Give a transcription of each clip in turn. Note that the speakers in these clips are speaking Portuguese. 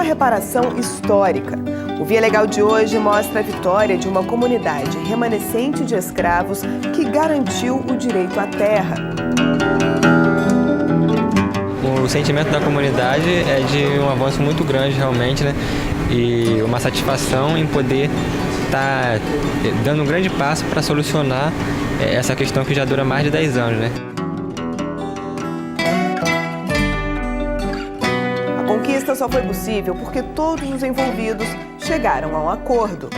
reparação histórica. O Via Legal de hoje mostra a vitória de uma comunidade remanescente de escravos que garantiu o direito à terra. O sentimento da comunidade é de um avanço muito grande realmente, né? E uma satisfação em poder estar dando um grande passo para solucionar essa questão que já dura mais de 10 anos, né? A conquista só foi possível porque todos os envolvidos chegaram a um acordo.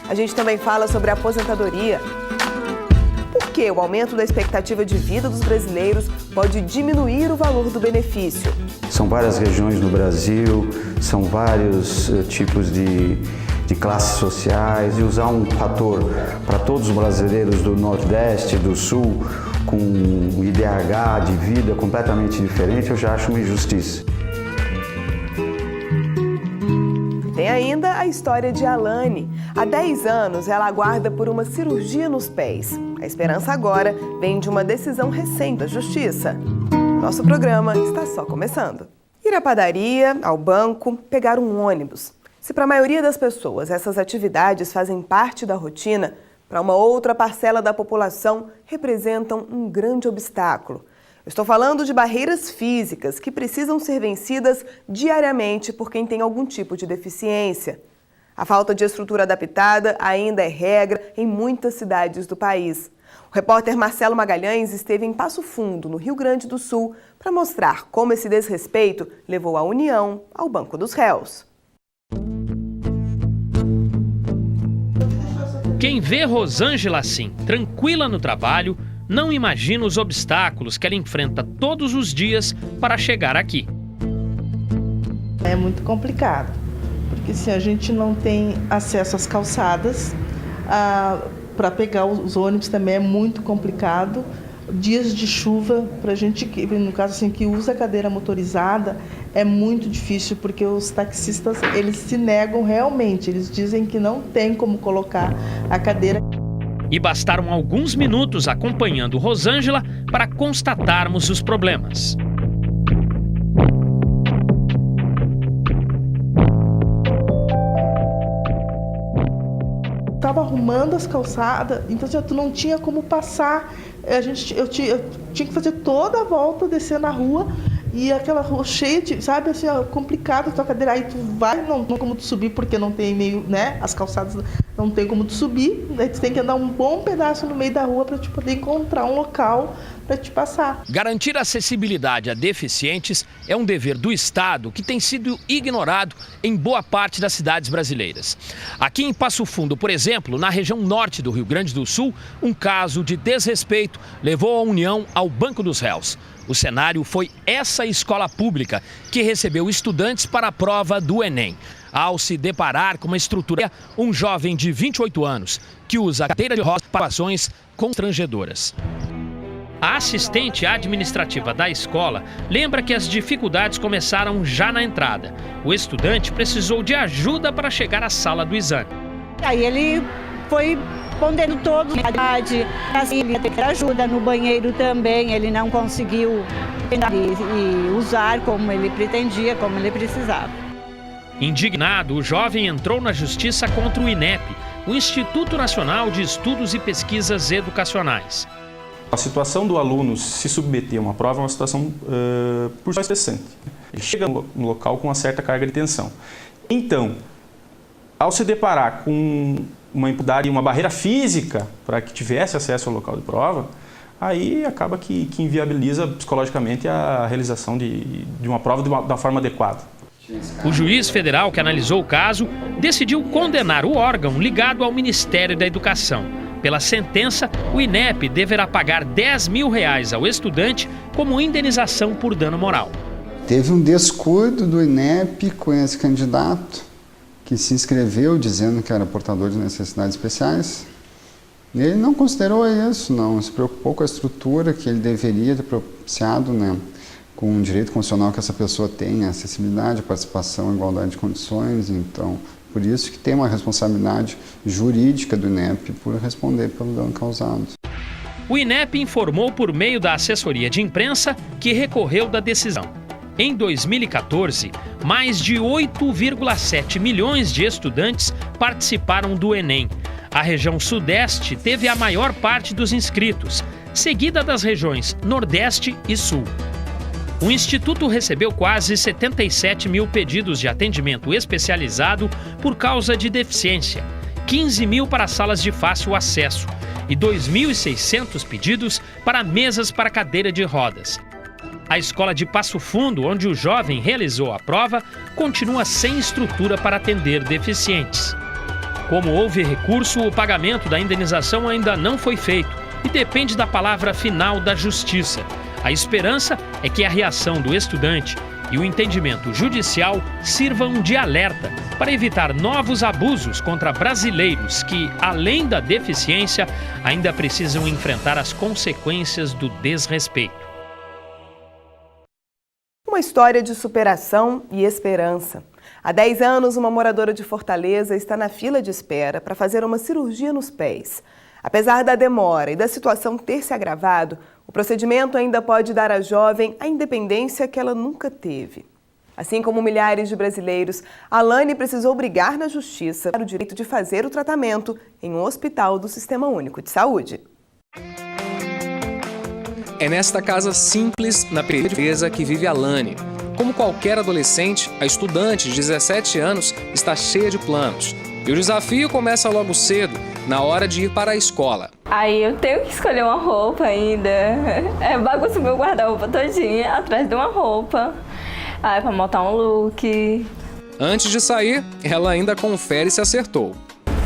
A gente também fala sobre a aposentadoria. Por que o aumento da expectativa de vida dos brasileiros pode diminuir o valor do benefício? São várias regiões no Brasil, são vários tipos de classes sociais, e usar um fator para todos os brasileiros do Nordeste, do Sul, com um IDH de vida completamente diferente, eu já acho uma injustiça. Tem ainda a história de Alane. Há 10 anos, ela aguarda por uma cirurgia nos pés. A esperança agora vem de uma decisão recente da Justiça. Nosso programa está só começando. Ir à padaria, ao banco, pegar um ônibus. Se para a maioria das pessoas essas atividades fazem parte da rotina, para uma outra parcela da população representam um grande obstáculo. Eu estou falando de barreiras físicas que precisam ser vencidas diariamente por quem tem algum tipo de deficiência. A falta de estrutura adaptada ainda é regra em muitas cidades do país. O repórter Marcelo Magalhães esteve em Passo Fundo, no Rio Grande do Sul, para mostrar como esse desrespeito levou a União ao banco dos réus. Quem vê Rosângela assim, tranquila no trabalho, não imagina os obstáculos que ela enfrenta todos os dias para chegar aqui. É muito complicado, porque se a gente não tem acesso às calçadas, para pegar os ônibus também é muito complicado. Dias de chuva, para a gente, no caso assim, que usa a cadeira motorizada, é muito difícil, porque os taxistas, eles se negam realmente, eles dizem que não tem como colocar a cadeira. E bastaram alguns minutos acompanhando Rosângela para constatarmos os problemas. Estava arrumando as calçadas, então já tu não tinha como passar. Eu tinha que fazer toda a volta, descer na rua, e aquela rua cheia de, sabe, assim, complicado a tua cadeira. Aí tu vai, não tem como tu subir, porque não tem meio, né, as calçadas não tem como tu subir, daí tu tem que andar um bom pedaço no meio da rua para te poder encontrar um local para te passar. Garantir acessibilidade a deficientes é um dever do Estado que tem sido ignorado em boa parte das cidades brasileiras. Aqui em Passo Fundo, por exemplo, na região norte do Rio Grande do Sul, um caso de desrespeito levou a União ao banco dos réus. O cenário foi essa escola pública que recebeu estudantes para a prova do Enem. Ao se deparar com uma estrutura, um jovem de 28 anos que usa cadeira de rodas para ações constrangedoras. A assistente administrativa da escola lembra que as dificuldades começaram já na entrada. O estudante precisou de ajuda para chegar à sala do exame. Aí ele foi respondendo todos, assim, ele teve ajuda no banheiro também, ele não conseguiu usar como ele pretendia, como ele precisava. Indignado, o jovem entrou na justiça contra o INEP, o Instituto Nacional de Estudos e Pesquisas Educacionais. A situação do aluno se submeter a uma prova é uma situação por si estressante. Ele chega no local com uma certa carga de tensão. Então, ao se deparar com uma impunidade, uma barreira física para que tivesse acesso ao local de prova, aí acaba que inviabiliza psicologicamente a realização de uma prova da forma adequada. O juiz federal que analisou o caso decidiu condenar o órgão ligado ao Ministério da Educação. Pela sentença, o INEP deverá pagar R$10 mil ao estudante como indenização por dano moral. Teve um descuido do INEP com esse candidato que se inscreveu dizendo que era portador de necessidades especiais. Ele não considerou isso, não se preocupou com a estrutura que ele deveria ter propiciado, né, com o direito constitucional que essa pessoa tem, a acessibilidade, a participação, a igualdade de condições. Então, por isso que tem uma responsabilidade jurídica do INEP por responder pelo dano causado. O INEP informou por meio da assessoria de imprensa que recorreu da decisão. Em 2014, mais de 8,7 milhões de estudantes participaram do Enem. A região Sudeste teve a maior parte dos inscritos, seguida das regiões Nordeste e Sul. O Instituto recebeu quase 77 mil pedidos de atendimento especializado por causa de deficiência, 15 mil para salas de fácil acesso e 2.600 pedidos para mesas para cadeira de rodas. A escola de Passo Fundo, onde o jovem realizou a prova, continua sem estrutura para atender deficientes. Como houve recurso, o pagamento da indenização ainda não foi feito e depende da palavra final da Justiça. A esperança é que a reação do estudante e o entendimento judicial sirvam de alerta para evitar novos abusos contra brasileiros que, além da deficiência, ainda precisam enfrentar as consequências do desrespeito. Uma história de superação e esperança. Há 10 anos, uma moradora de Fortaleza está na fila de espera para fazer uma cirurgia nos pés. Apesar da demora e da situação ter se agravado, o procedimento ainda pode dar à jovem a independência que ela nunca teve. Assim como milhares de brasileiros, Alane precisou brigar na justiça para o direito de fazer o tratamento em um hospital do Sistema Único de Saúde. É nesta casa simples, na periferia, que vive Alane. Como qualquer adolescente, a estudante de 17 anos está cheia de planos. E o desafio começa logo cedo, na hora de ir para a escola. Aí eu tenho que escolher uma roupa ainda. Bagunço meu guarda-roupa todinha atrás de uma roupa. Aí para montar um look. Antes de sair, ela ainda confere se acertou.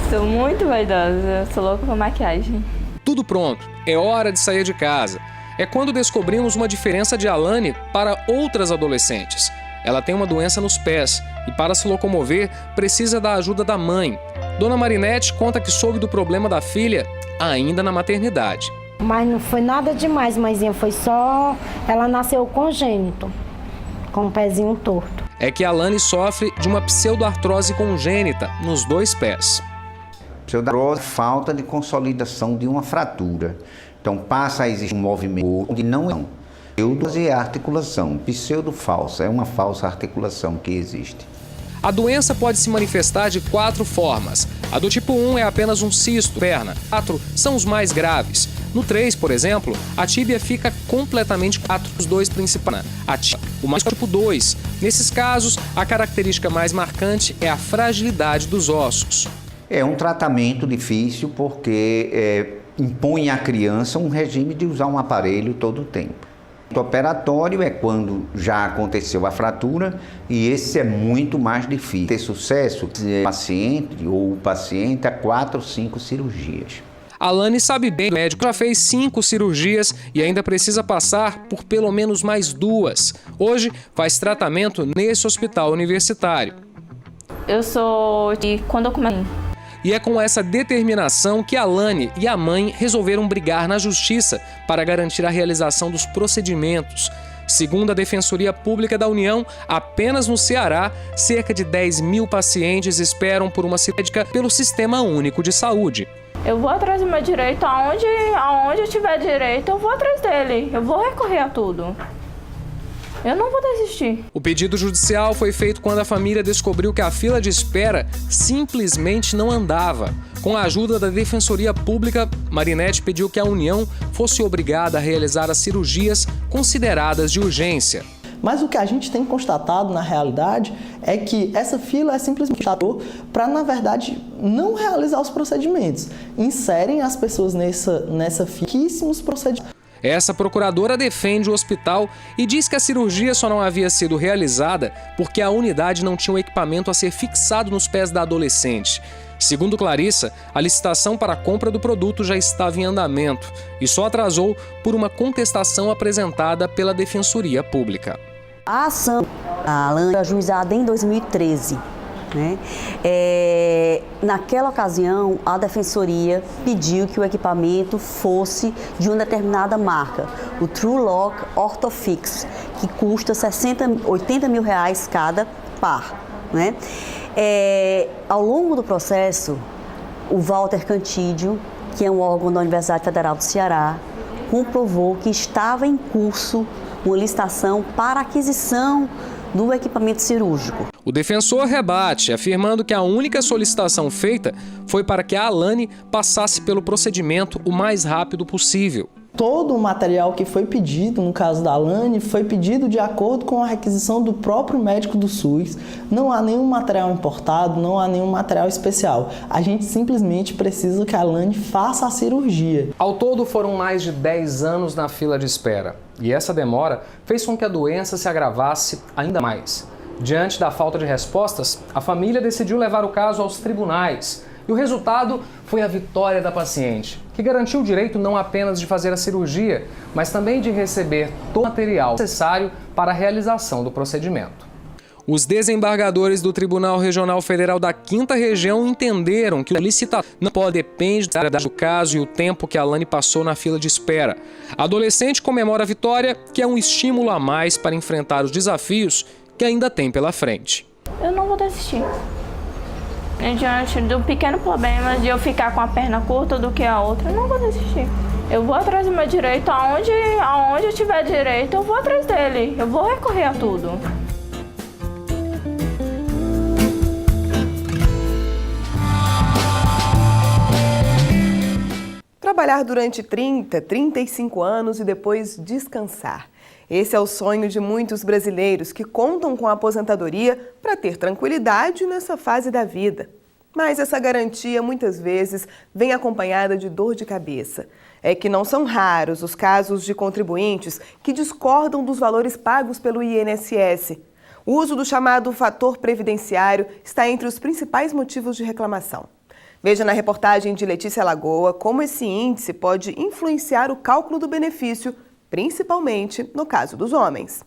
Sou muito vaidosa, sou louca por maquiagem. Tudo pronto, é hora de sair de casa. É quando descobrimos uma diferença de Alane para outras adolescentes. Ela tem uma doença nos pés e, para se locomover, precisa da ajuda da mãe. Dona Marinete conta que soube do problema da filha ainda na maternidade. Mas não foi nada demais, mãezinha, foi só... Ela nasceu congênito, com o pezinho torto. É que Alane sofre de uma pseudoartrose congênita nos 2 pés. Pseudoartrose, falta de consolidação de uma fratura. Então passa a existir um movimento onde não é. Pseudo é articulação, pseudo falsa, é uma falsa articulação que existe. A doença pode se manifestar de 4 formas. A do tipo 1 é apenas um cisto, perna. 4 são os mais graves. No 3, por exemplo, a tíbia fica completamente 4, os 2 principais. A tíbia, o mais tipo 2. Nesses casos, a característica mais marcante é a fragilidade dos ossos. É um tratamento difícil porque impõe à criança um regime de usar um aparelho todo o tempo. O operatório é quando já aconteceu a fratura e esse é muito mais difícil. Ter sucesso, o paciente ou o paciente a 4 ou 5 cirurgias. Alane sabe bem, o médico já fez 5 cirurgias e ainda precisa passar por pelo menos mais 2. Hoje faz tratamento nesse hospital universitário. Eu sou de quando eu comecei. E é com essa determinação que Alane e a mãe resolveram brigar na justiça para garantir a realização dos procedimentos. Segundo a Defensoria Pública da União, apenas no Ceará, cerca de 10 mil pacientes esperam por uma cirurgia pelo Sistema Único de Saúde. Eu vou atrás do meu direito, aonde eu tiver direito, eu vou atrás dele. Eu vou recorrer a tudo. Eu não vou desistir. O pedido judicial foi feito quando a família descobriu que a fila de espera simplesmente não andava. Com a ajuda da Defensoria Pública, Marinete pediu que a União fosse obrigada a realizar as cirurgias consideradas de urgência. Mas o que a gente tem constatado na realidade é que essa fila é simplesmente para, na verdade, não realizar os procedimentos. Inserem as pessoas nessa fiquíssimos procedimentos. Essa procuradora defende o hospital e diz que a cirurgia só não havia sido realizada porque a unidade não tinha o equipamento a ser fixado nos pés da adolescente. Segundo Clarissa, a licitação para a compra do produto já estava em andamento e só atrasou por uma contestação apresentada pela Defensoria Pública. A ação da Alane foi ajuizada em 2013. Naquela ocasião, a Defensoria pediu que o equipamento fosse de uma determinada marca, o TrueLock Orthofix, que custa 80 mil reais cada par. Ao longo do processo, o Walter Cantídio, que é um órgão da Universidade Federal do Ceará, comprovou que estava em curso uma licitação para aquisição do equipamento cirúrgico. O defensor rebate, afirmando que a única solicitação feita foi para que a Alane passasse pelo procedimento o mais rápido possível. Todo o material que foi pedido, no caso da Alane, foi pedido de acordo com a requisição do próprio médico do SUS. Não há nenhum material importado, não há nenhum material especial. A gente simplesmente precisa que a Alane faça a cirurgia. Ao todo, foram mais de 10 anos na fila de espera. E essa demora fez com que a doença se agravasse ainda mais. Diante da falta de respostas, a família decidiu levar o caso aos tribunais. E o resultado foi a vitória da paciente, que garantiu o direito não apenas de fazer a cirurgia, mas também de receber todo o material necessário para a realização do procedimento. Os desembargadores do Tribunal Regional Federal da 5ª Região entenderam que a licitação não depende da gravidade do caso e o tempo que a Alane passou na fila de espera. A adolescente comemora a vitória, que é um estímulo a mais para enfrentar os desafios que ainda tem pela frente. Eu não vou desistir. Diante do pequeno problema de eu ficar com a perna curta do que a outra, eu não vou desistir. Eu vou atrás do meu direito, aonde eu tiver direito, eu vou atrás dele. Eu vou recorrer a tudo. Trabalhar durante 30, 35 anos e depois descansar. Esse é o sonho de muitos brasileiros que contam com a aposentadoria para ter tranquilidade nessa fase da vida. Mas essa garantia muitas vezes vem acompanhada de dor de cabeça. É que não são raros os casos de contribuintes que discordam dos valores pagos pelo INSS. O uso do chamado fator previdenciário está entre os principais motivos de reclamação. Veja na reportagem de Letícia Lagoa como esse índice pode influenciar o cálculo do benefício, principalmente no caso dos homens.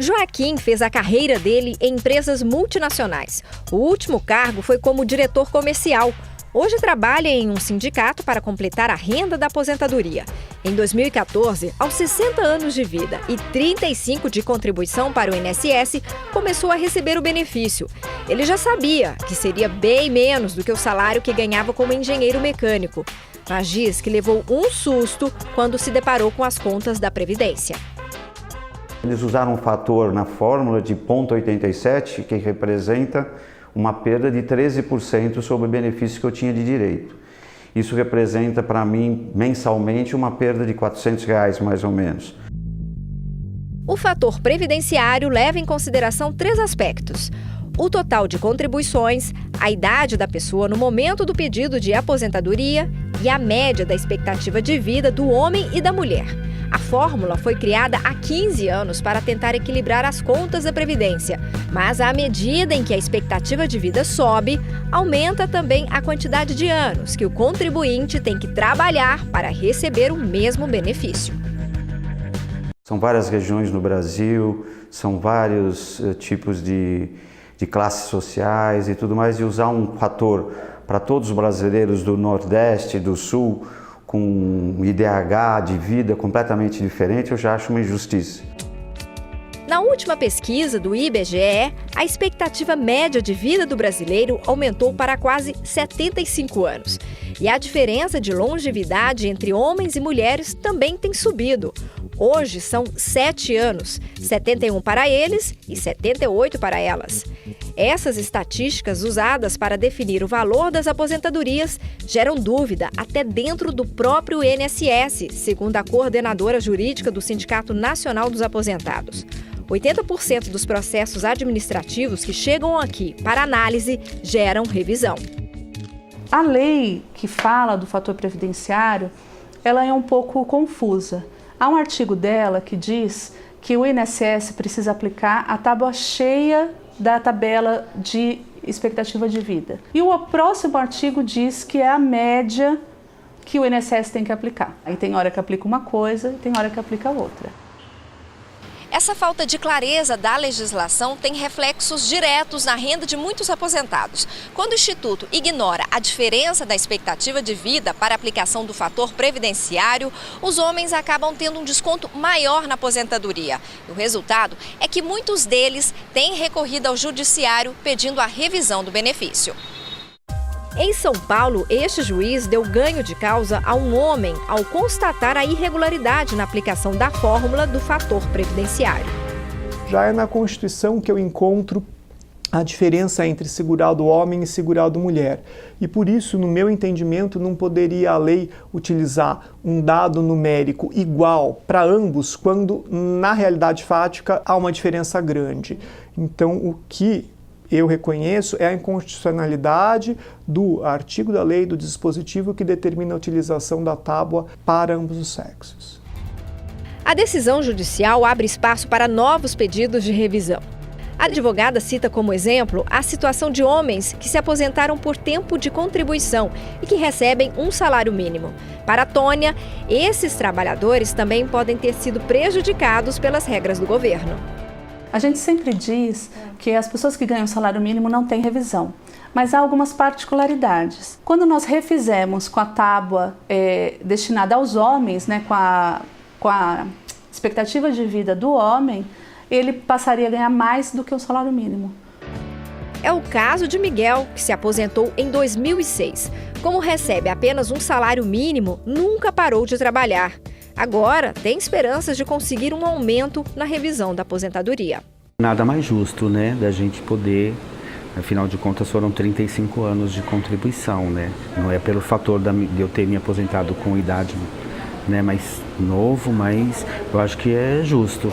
Joaquim fez a carreira dele em empresas multinacionais. O último cargo foi como diretor comercial. Hoje trabalha em um sindicato para completar a renda da aposentadoria. Em 2014, aos 60 anos de vida e 35 de contribuição para o INSS, começou a receber o benefício. Ele já sabia que seria bem menos do que o salário que ganhava como engenheiro mecânico, mas diz que levou um susto quando se deparou com as contas da Previdência. Eles usaram um fator na fórmula de 0,87, que representa uma perda de 13% sobre o benefício que eu tinha de direito. Isso representa para mim, mensalmente, uma perda de R$400 mais ou menos. O fator previdenciário leva em consideração 3 aspectos: o total de contribuições, a idade da pessoa no momento do pedido de aposentadoria e a média da expectativa de vida do homem e da mulher. A fórmula foi criada há 15 anos para tentar equilibrar as contas da Previdência, mas à medida em que a expectativa de vida sobe, aumenta também a quantidade de anos que o contribuinte tem que trabalhar para receber o mesmo benefício. São várias regiões no Brasil, são vários tipos de classes sociais e tudo mais, e usar um fator para todos os brasileiros do Nordeste, do Sul, com um IDH de vida completamente diferente, eu já acho uma injustiça. Na última pesquisa do IBGE, a expectativa média de vida do brasileiro aumentou para quase 75 anos. E a diferença de longevidade entre homens e mulheres também tem subido. Hoje são 7 anos, 71 para eles e 78 para elas. Essas estatísticas usadas para definir o valor das aposentadorias geram dúvida até dentro do próprio INSS, segundo a coordenadora jurídica do Sindicato Nacional dos Aposentados. 80% dos processos administrativos que chegam aqui para análise geram revisão. A lei que fala do fator previdenciário, ela é um pouco confusa. Há um artigo dela que diz que o INSS precisa aplicar a tábua cheia da tabela de expectativa de vida. E o próximo artigo diz que é a média que o INSS tem que aplicar. Aí tem hora que aplica uma coisa e tem hora que aplica outra. Essa falta de clareza da legislação tem reflexos diretos na renda de muitos aposentados. Quando o Instituto ignora a diferença da expectativa de vida para a aplicação do fator previdenciário, os homens acabam tendo um desconto maior na aposentadoria. E o resultado é que muitos deles têm recorrido ao judiciário pedindo a revisão do benefício. Em São Paulo, este juiz deu ganho de causa a um homem ao constatar a irregularidade na aplicação da fórmula do fator previdenciário. Já é na Constituição que eu encontro a diferença entre segurado homem e segurado mulher. E por isso, no meu entendimento, não poderia a lei utilizar um dado numérico igual para ambos, quando na realidade fática há uma diferença grande. Então, o que eu reconheço é a inconstitucionalidade do artigo da lei, do dispositivo que determina a utilização da tábua para ambos os sexos. A decisão judicial abre espaço para novos pedidos de revisão. A advogada cita como exemplo a situação de homens que se aposentaram por tempo de contribuição e que recebem um salário mínimo. Para a Tônia, esses trabalhadores também podem ter sido prejudicados pelas regras do governo. A gente sempre diz que as pessoas que ganham salário mínimo não têm revisão, mas há algumas particularidades. Quando nós refizemos com a tábua destinada aos homens, né, com a expectativa de vida do homem, ele passaria a ganhar mais do que o salário mínimo. É o caso de Miguel, que se aposentou em 2006. Como recebe apenas um salário mínimo, nunca parou de trabalhar. Agora, tem esperanças de conseguir um aumento na revisão da aposentadoria. Nada mais justo, né, da gente poder, afinal de contas foram 35 anos de contribuição, né? Não é pelo fator de eu ter me aposentado com idade, né, mais novo, mas eu acho que é justo.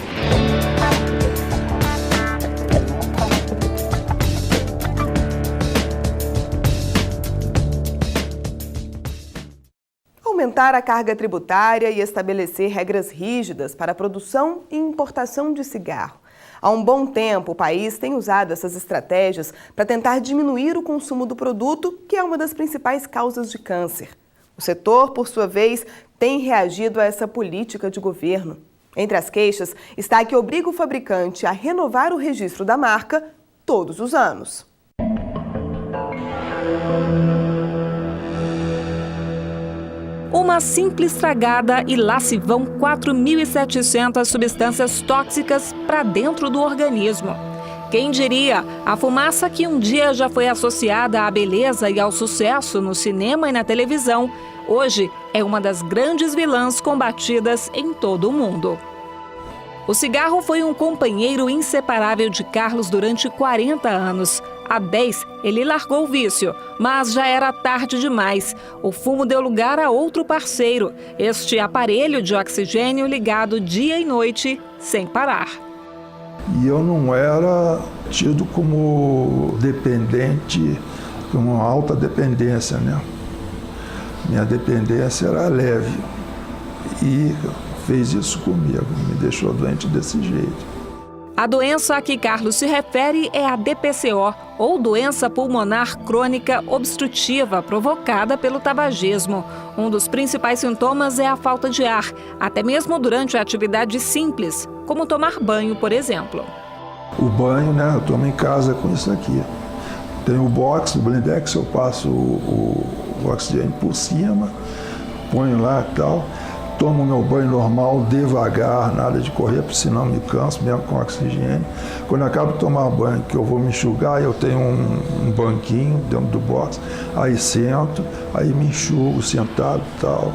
Aumentar a carga tributária e estabelecer regras rígidas para a produção e importação de cigarro. Há um bom tempo, o país tem usado essas estratégias para tentar diminuir o consumo do produto, que é uma das principais causas de câncer. O setor, por sua vez, tem reagido a essa política de governo. Entre as queixas está a que obriga o fabricante a renovar o registro da marca todos os anos. Uma simples tragada e lá se vão 4.700 substâncias tóxicas para dentro do organismo. Quem diria, a fumaça que um dia já foi associada à beleza e ao sucesso no cinema e na televisão, hoje é uma das grandes vilãs combatidas em todo o mundo. O cigarro foi um companheiro inseparável de Carlos durante 40 anos. Há 10, ele largou o vício, mas já era tarde demais. O fumo deu lugar a outro parceiro, este aparelho de oxigênio ligado dia e noite, sem parar. E eu não era tido como dependente, com uma alta dependência, né? Minha dependência era leve e fez isso comigo, me deixou doente desse jeito. A doença a que Carlos se refere é a DPCO, ou doença pulmonar crônica obstrutiva provocada pelo tabagismo. Um dos principais sintomas é a falta de ar, até mesmo durante atividades simples, como tomar banho, por exemplo. O banho, né, eu tomo em casa com isso aqui. Tem o box, o blindex, eu passo o oxigênio por cima, ponho lá e tal. Tomo meu banho normal, devagar, nada de correr, porque senão me canso, mesmo com oxigênio. Quando eu acabo de tomar banho, que eu vou me enxugar, eu tenho um banquinho dentro do box, aí sento, aí me enxugo sentado e tal.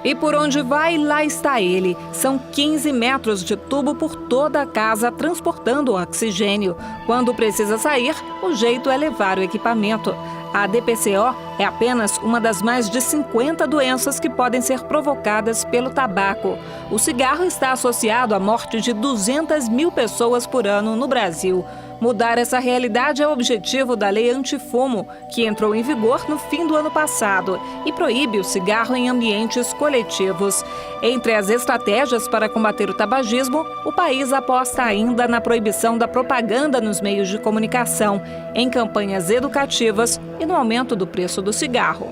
E por onde vai, lá está ele. São 15 metros de tubo por toda a casa, transportando o oxigênio. Quando precisa sair, o jeito é levar o equipamento. A DPCO é apenas uma das mais de 50 doenças que podem ser provocadas pelo tabaco. O cigarro está associado à morte de 200 mil pessoas por ano no Brasil. Mudar essa realidade é o objetivo da Lei Antifumo, que entrou em vigor no fim do ano passado e proíbe o cigarro em ambientes coletivos. Entre as estratégias para combater o tabagismo, o país aposta ainda na proibição da propaganda nos meios de comunicação, em campanhas educativas e no aumento do preço do cigarro.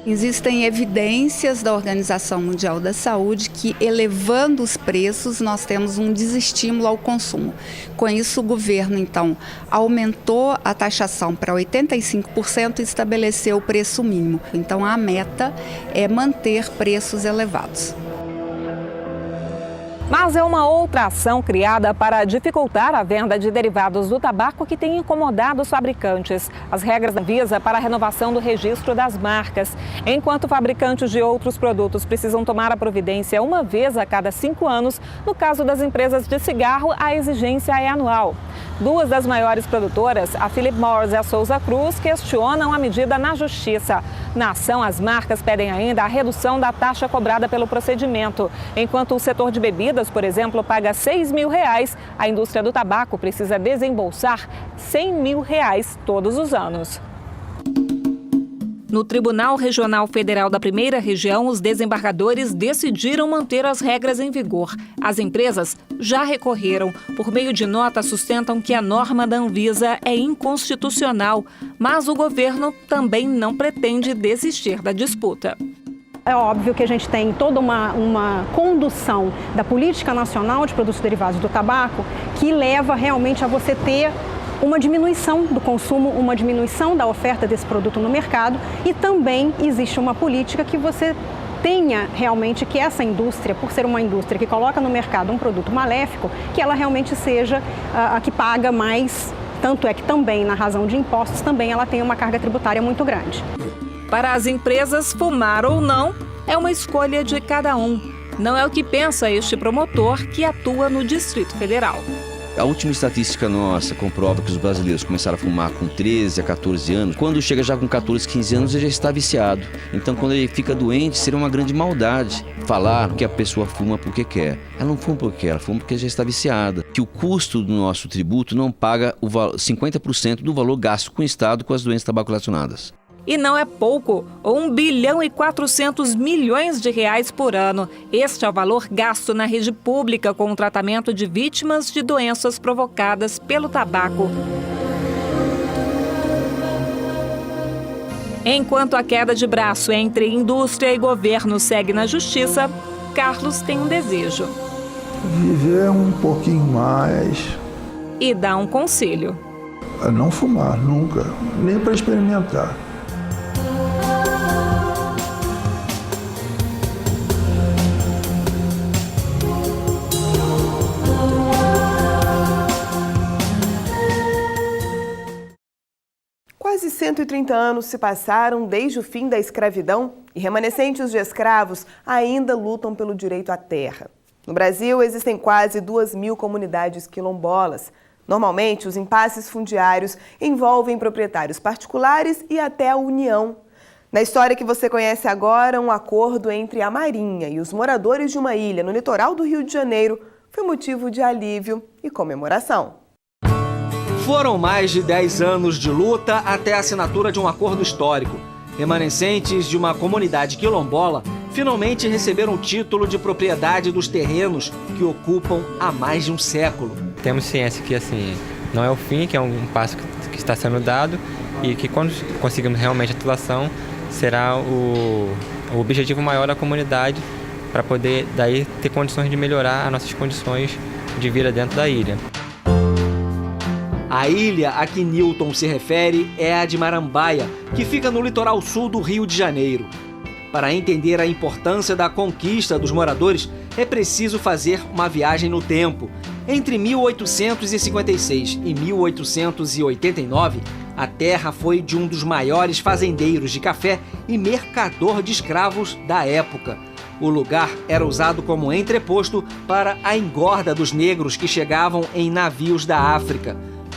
Existem evidências da Organização Mundial da Saúde que, elevando os preços, nós temos um desestímulo ao consumo. Com isso, o governo, então, aumentou a taxação para 85% e estabeleceu o preço mínimo. Então, a meta é manter preços elevados. Mas é uma outra ação criada para dificultar a venda de derivados do tabaco que tem incomodado os fabricantes. As regras da Anvisa para a renovação do registro das marcas. Enquanto fabricantes de outros produtos precisam tomar a providência uma vez a cada 5 anos, no caso das empresas de cigarro, a exigência é anual. Duas das maiores produtoras, a Philip Morris e a Souza Cruz, questionam a medida na Justiça. Na ação, as marcas pedem ainda a redução da taxa cobrada pelo procedimento. Enquanto o setor de bebidas, por exemplo, paga R$6 mil, a indústria do tabaco precisa desembolsar R$100 mil todos os anos. No Tribunal Regional Federal da Primeira Região, os desembargadores decidiram manter as regras em vigor. As empresas já recorreram. Por meio de nota, sustentam que a norma da Anvisa é inconstitucional, mas o governo também não pretende desistir da disputa. É óbvio que a gente tem toda uma condução da política nacional de produtos derivados do tabaco que leva realmente a você ter uma diminuição do consumo, uma diminuição da oferta desse produto no mercado, e também existe uma política que você tenha realmente que essa indústria, por ser uma indústria que coloca no mercado um produto maléfico, que ela realmente seja a que paga mais, tanto é que também na razão de impostos também ela tem uma carga tributária muito grande. Para as empresas, fumar ou não é uma escolha de cada um. Não é o que pensa este promotor que atua no Distrito Federal. A última estatística nossa comprova que os brasileiros começaram a fumar com 13 a 14 anos. Quando chega já com 14, 15 anos, ele já está viciado. Então, quando ele fica doente, seria uma grande maldade falar que a pessoa fuma porque quer. Ela não fuma porque quer, ela fuma porque já está viciada. Que o custo do nosso tributo não paga 50% do valor gasto com o Estado com as doenças tabaco relacionadas. E não é pouco, R$1 bilhão e 400 milhões por ano. Este é o valor gasto na rede pública com o tratamento de vítimas de doenças provocadas pelo tabaco. Enquanto a queda de braço entre indústria e governo segue na justiça, Carlos tem um desejo. Viver um pouquinho mais. E dá um conselho. A não fumar, nunca, nem para experimentar. Quase 130 anos se passaram desde o fim da escravidão e remanescentes de escravos ainda lutam pelo direito à terra. No Brasil, existem quase 2.000 comunidades quilombolas. Normalmente, os impasses fundiários envolvem proprietários particulares e até a União. Na história que você conhece agora, um acordo entre a Marinha e os moradores de uma ilha no litoral do Rio de Janeiro foi motivo de alívio e comemoração. Foram mais de 10 anos de luta até a assinatura de um acordo histórico. Remanescentes de uma comunidade quilombola finalmente receberam o título de propriedade dos terrenos que ocupam há mais de um século. Temos ciência que assim, não é o fim, que é um passo que está sendo dado e que quando conseguirmos realmente a titulação será o objetivo maior da comunidade para poder daí ter condições de melhorar as nossas condições de vida dentro da ilha. A ilha a que Newton se refere é a de Marambaia, que fica no litoral sul do Rio de Janeiro. Para entender a importância da conquista dos moradores, é preciso fazer uma viagem no tempo. Entre 1856 e 1889, a terra foi de um dos maiores fazendeiros de café e mercador de escravos da época. O lugar era usado como entreposto para a engorda dos negros que chegavam em navios da África.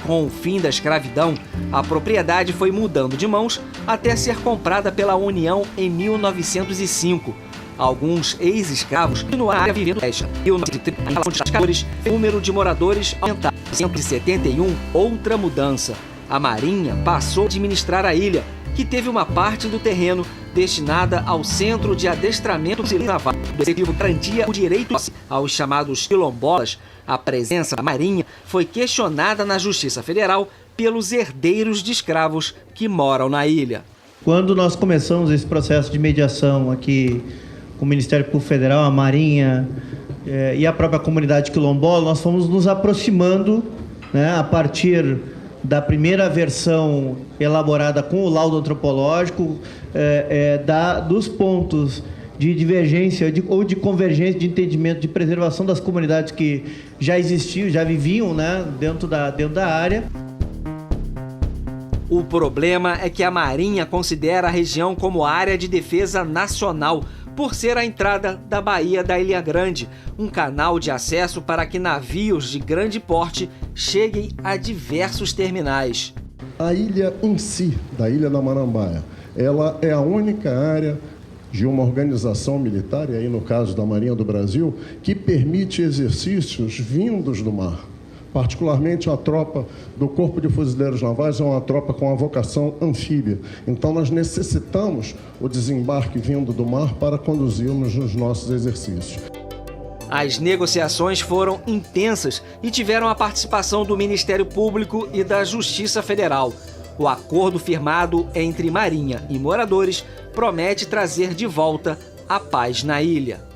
Com o fim da escravidão, a propriedade foi mudando de mãos até ser comprada pela União em 1905. Alguns ex-escravos continuaram vivendo nesta. O número de moradores aumentou. Em 1971, outra mudança. A Marinha passou a administrar a ilha, que teve uma parte do terreno destinada ao Centro de Adestramento Naval. O objetivo garantia o direito aos chamados quilombolas. A presença da Marinha foi questionada na Justiça Federal pelos herdeiros de escravos que moram na ilha. Quando nós começamos esse processo de mediação aqui com o Ministério Público Federal, a Marinha e a própria comunidade quilombola, nós fomos nos aproximando, né, a partir da primeira versão elaborada com o laudo antropológico, dos pontos de divergência ou de convergência de entendimento de preservação das comunidades que já existiam, já viviam, né, dentro da área. O problema é que a Marinha considera a região como área de defesa nacional, por ser a entrada da Baía da Ilha Grande, um canal de acesso para que navios de grande porte cheguem a diversos terminais. A ilha em si, da Ilha da Marambaia, ela é a única área de uma organização militar, e aí no caso da Marinha do Brasil, que permite exercícios vindos do mar. Particularmente a tropa do Corpo de Fuzileiros Navais é uma tropa com a vocação anfíbia. Então nós necessitamos o desembarque vindo do mar para conduzirmos os nossos exercícios. As negociações foram intensas e tiveram a participação do Ministério Público e da Justiça Federal. O acordo firmado entre Marinha e moradores promete trazer de volta a paz na ilha.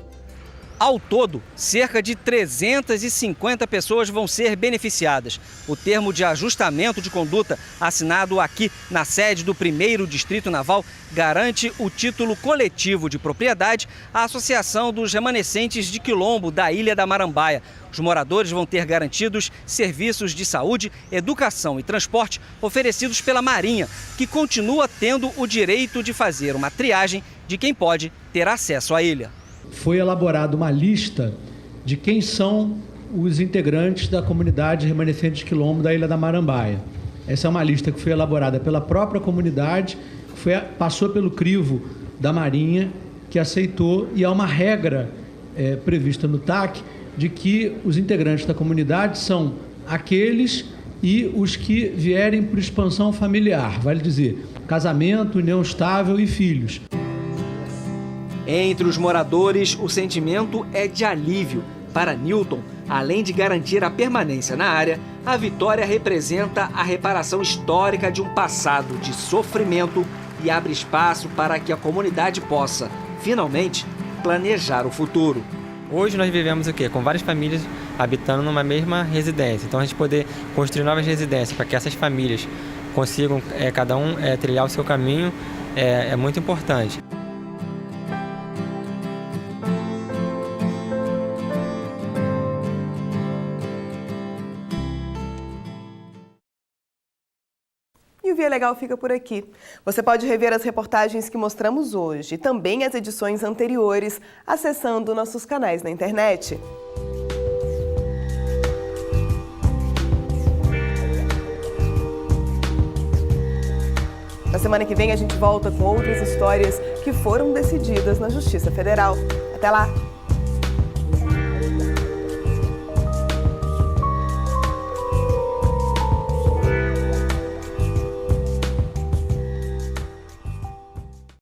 Ao todo, cerca de 350 pessoas vão ser beneficiadas. O termo de ajustamento de conduta, assinado aqui na sede do 1º Distrito Naval, garante o título coletivo de propriedade à Associação dos Remanescentes de Quilombo da Ilha da Marambaia. Os moradores vão ter garantidos serviços de saúde, educação e transporte oferecidos pela Marinha, que continua tendo o direito de fazer uma triagem de quem pode ter acesso à ilha. Foi elaborada uma lista de quem são os integrantes da comunidade remanescente de Quilombo da Ilha da Marambaia. Essa é uma lista que foi elaborada pela própria comunidade, passou pelo crivo da Marinha, que aceitou, e há uma regra prevista no TAC de que os integrantes da comunidade são aqueles e os que vierem por expansão familiar, vale dizer, casamento, união estável e filhos. Entre os moradores, o sentimento é de alívio. Para Newton, além de garantir a permanência na área, a vitória representa a reparação histórica de um passado de sofrimento e abre espaço para que a comunidade possa, finalmente, planejar o futuro. Hoje nós vivemos o quê? Com várias famílias habitando numa mesma residência. Então a gente poder construir novas residências para que essas famílias consigam, cada um trilhar o seu caminho, é muito importante. E o Via Legal fica por aqui. Você pode rever as reportagens que mostramos hoje e também as edições anteriores acessando nossos canais na internet. Na semana que vem a gente volta com outras histórias que foram decididas na Justiça Federal. Até lá!